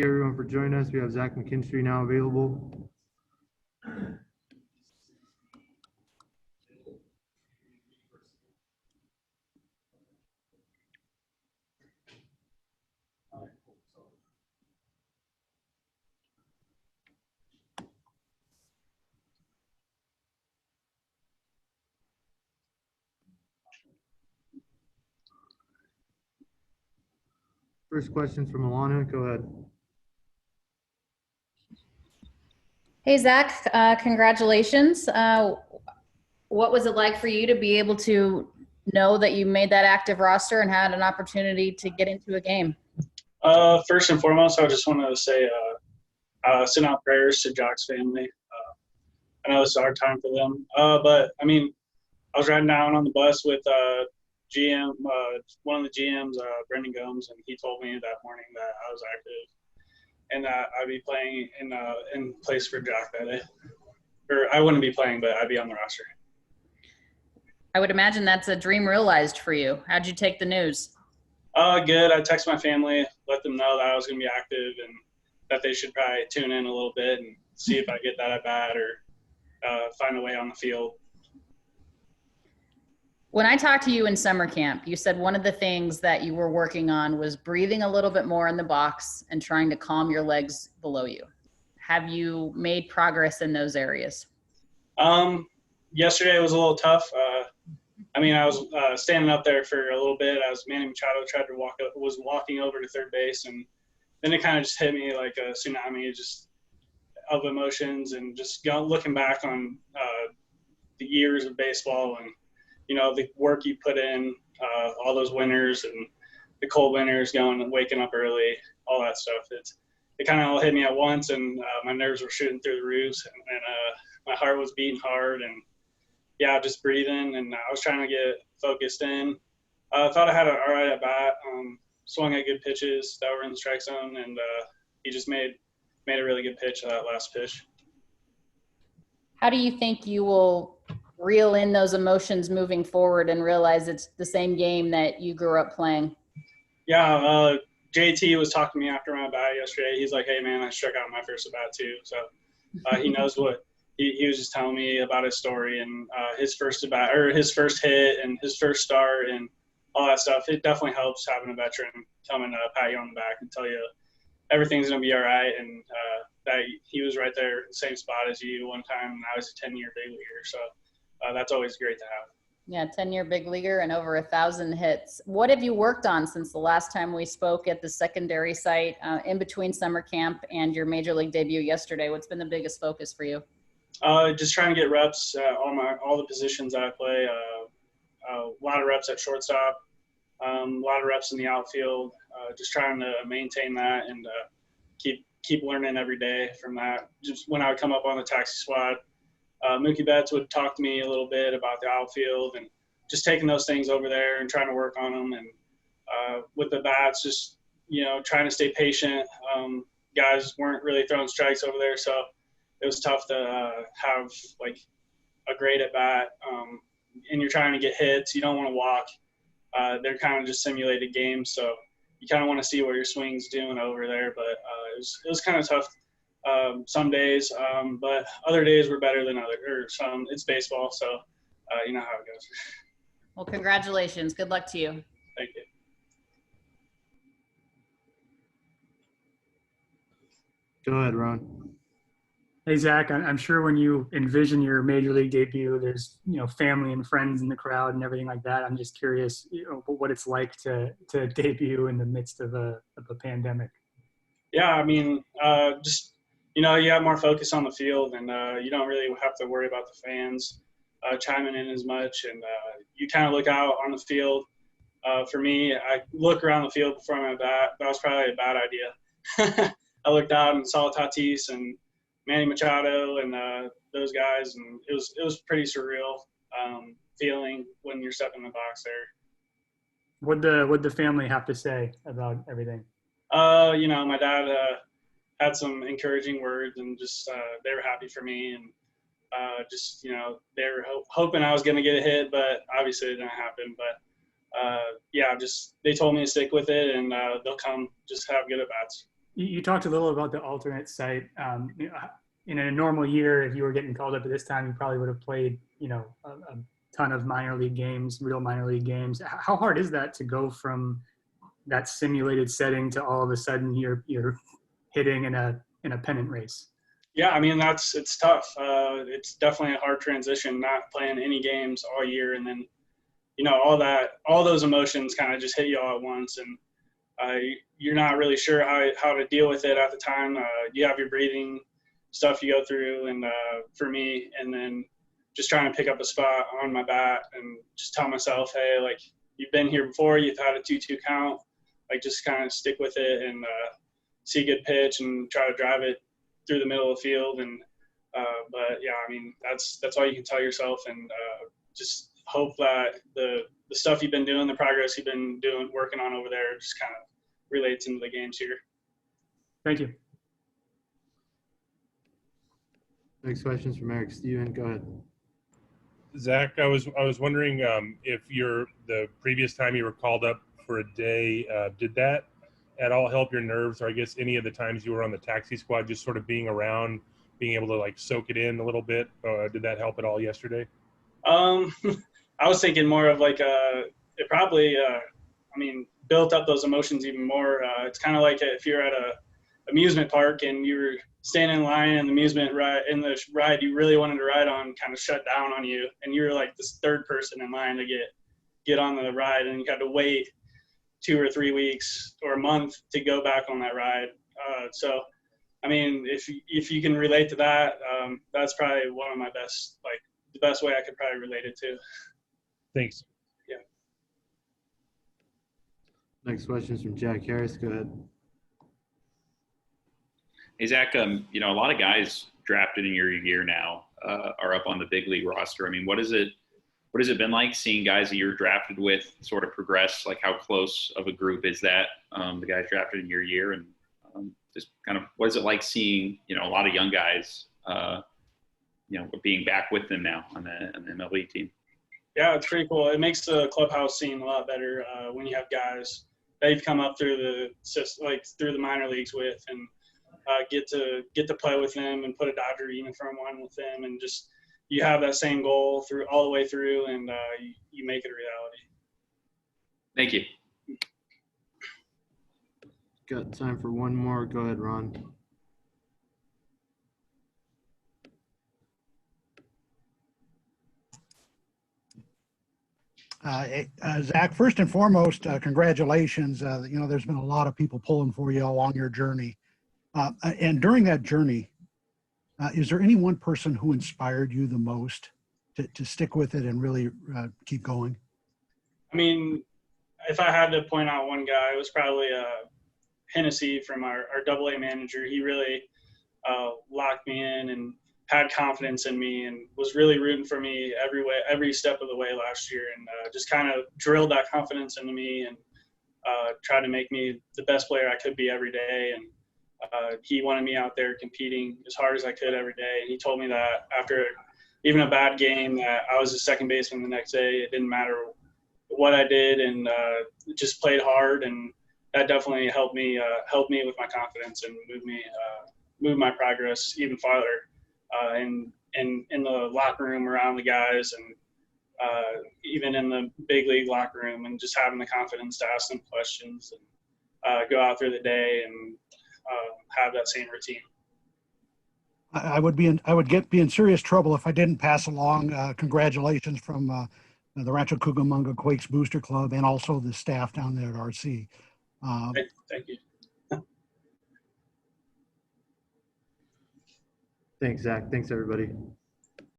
you everyone for joining us. We have Zach McKinstry now available. First question's from Alana. Go ahead. Hey, Zach, congratulations. What was it like for you to be able to know that you made that active roster and had an opportunity to get into a game? First and foremost, I just wanted to say send out prayers to Jock's family. I know it's a hard time for them. But, I mean, I was riding down on the bus with GM, one of the GMs, Brendan Gomes, and he told me that morning that I was active and that I'd be playing in place for Jock that day. Or I wouldn't be playing, but I'd be on the roster. I would imagine that's a dream realized for you. How'd you take the news? Good. I texted my family, let them know that I was going to be active and that they should probably tune in a little bit and see if I get that at bat or find a way on the field. When I talked to you in summer camp, you said one of the things that you were working on was breathing a little bit more in the box and trying to calm your legs below you. Have you made progress in those areas? Yesterday was a little tough. I was standing up there for a little bit as Manny Machado was walking over to third base, and then it kind of just hit me like a tsunami just of emotions and just looking back on the years of baseball and, you know, the work you put in, all those winters and the cold winters going and waking up early, all that stuff. It kind of all hit me at once, and my nerves were shooting through the roofs, and my heart was beating hard, and yeah, just breathing, and I was trying to get focused in. I thought I had an all right at bat, swung at good pitches that were in the strike zone, and he just made a really good pitch, that last pitch. How do you think you will reel in those emotions moving forward and realize it's the same game that you grew up playing? Yeah, JT was talking to me after my bat yesterday. He's like, hey, man, I struck out my first at bat too. So he knows what he was just telling me about his story and his first at bat or his first hit and his first start and all that stuff. It definitely helps having a veteran coming to pat you on the back and tell you everything's going to be all right, and that he was right there in the same spot as you one time, and I was a 10-year big leaguer. So that's always great to have. Yeah, 10-year big leaguer and over 1,000 hits. What have you worked on since the last time we spoke at the secondary site in between summer camp and your major league debut yesterday? What's been the biggest focus for you? Just trying to get reps all the positions that I play. A lot of reps at shortstop, a lot of reps in the outfield. Just trying to maintain that and keep learning every day from that. Just when I would come up on the taxi squad, Mookie Betts would talk to me a little bit about the outfield and just taking those things over there and trying to work on them. And with the bats, just, you know, trying to stay patient. Guys weren't really throwing strikes over there, so it was tough to have like a great at bat. And you're trying to get hits. You don't want to walk. They're kind of just simulated games, so you kind of want to see what your swing's doing over there. But it was kind of tough. Some days, but other days were better than some. It's baseball, so you know how it goes. Well, congratulations. Good luck to you. Thank you. Go ahead, Ron. Hey, Zach, I'm sure when you envision your major league debut, there's, you know, family and friends in the crowd and everything like that. I'm just curious, you know, what it's like to debut in the midst of a pandemic. Yeah, I mean, just, you know, you have more focus on the field, and you don't really have to worry about the fans chiming in as much, and you kind of look out on the field. For me, I look around the field before I'm at bat. That was probably a bad idea. I looked out and saw Tatis and Manny Machado and those guys, and it was pretty surreal feeling when you're stepping in the box there. What'd the family have to say about everything? You know, my dad had some encouraging words, and just they were happy for me, and just, you know, they were hoping I was going to get a hit, but obviously it didn't happen. But yeah, just they told me to stick with it, and they'll come. Just have good at bats. You talked a little about the alternate site. In a normal year, if you were getting called up at this time, you probably would have played, a ton of minor league games, real minor league games. How hard is that to go from that simulated setting to all of a sudden you're hitting in a pennant race? Yeah, I mean, it's tough. It's definitely a hard transition, not playing any games all year, and then all those emotions kind of just hit you all at once, and you're not really sure how to deal with it at the time. You have your breathing stuff you go through, and for me, and then just trying to pick up a spot on my bat and just tell myself, hey, like, you've been here before, you've had a 2-2 count, like, just kind of stick with it and see a good pitch and try to drive it through the middle of the field. And but yeah, I mean, that's all you can tell yourself, and just hope that the stuff you've been doing, the progress you've been doing, working on over there, just kind of relates into the games here. Thank you. Next question's from Eric Steven. Go ahead. Zach, I was wondering if the previous time you were called up for a day, did that at all help your nerves, or I guess any of the times you were on the taxi squad, just sort of being around, being able to like soak it in a little bit? Did that help at all yesterday? I was thinking more of like it probably built up those emotions even more. It's kind of like if you're at a amusement park and you were standing in line and the ride you really wanted to ride on kind of shut down on you, and you were like this third person in line to get on the ride, and you had to wait 2 or 3 weeks or a month to go back on that ride. So I mean, if you can relate to that, that's probably one of my best, like the best way I could probably relate it to. Thanks. Yeah. Next question's from Jack Harris. Go ahead. Hey, Zach, a lot of guys drafted in your year now are up on the big league roster. I mean, what has it been like seeing guys that you're drafted with sort of progress? Like, how close of a group is that, the guys drafted in your year? And just kind of what is it like seeing, a lot of young guys, being back with them now on the MLB team? Yeah, it's pretty cool. It makes the clubhouse scene a lot better when you have guys that you've come up through the minor leagues with, and get to play with them and put a Dodger uniform on with them, and just you have that same goal through all the way through, and you make it a reality. Thank you. Got time for one more. Go ahead, Ron. Zach, first and foremost, congratulations. There's been a lot of people pulling for you along your journey. And during that journey, is there any one person who inspired you the most to stick with it and really keep going? I mean, if I had to point out one guy, it was probably Hennessy from our AA manager. He really locked me in and had confidence in me and was really rooting for me every step of the way last year, and just kind of drilled that confidence into me and tried to make me the best player I could be every day. And he wanted me out there competing as hard as I could every day. And he told me that after even a bad game that I was a second baseman the next day. It didn't matter what I did, and just played hard. And that definitely helped me with my confidence and move my progress even farther in the locker room around the guys, and even in the big league locker room, and just having the confidence to ask them questions and go out through the day and have that same routine. I would be in serious trouble if I didn't pass along congratulations from the Rancho Cucamonga Quakes Booster Club and also the staff down there at RC. Thank you. Thanks, Zach. Thanks, everybody.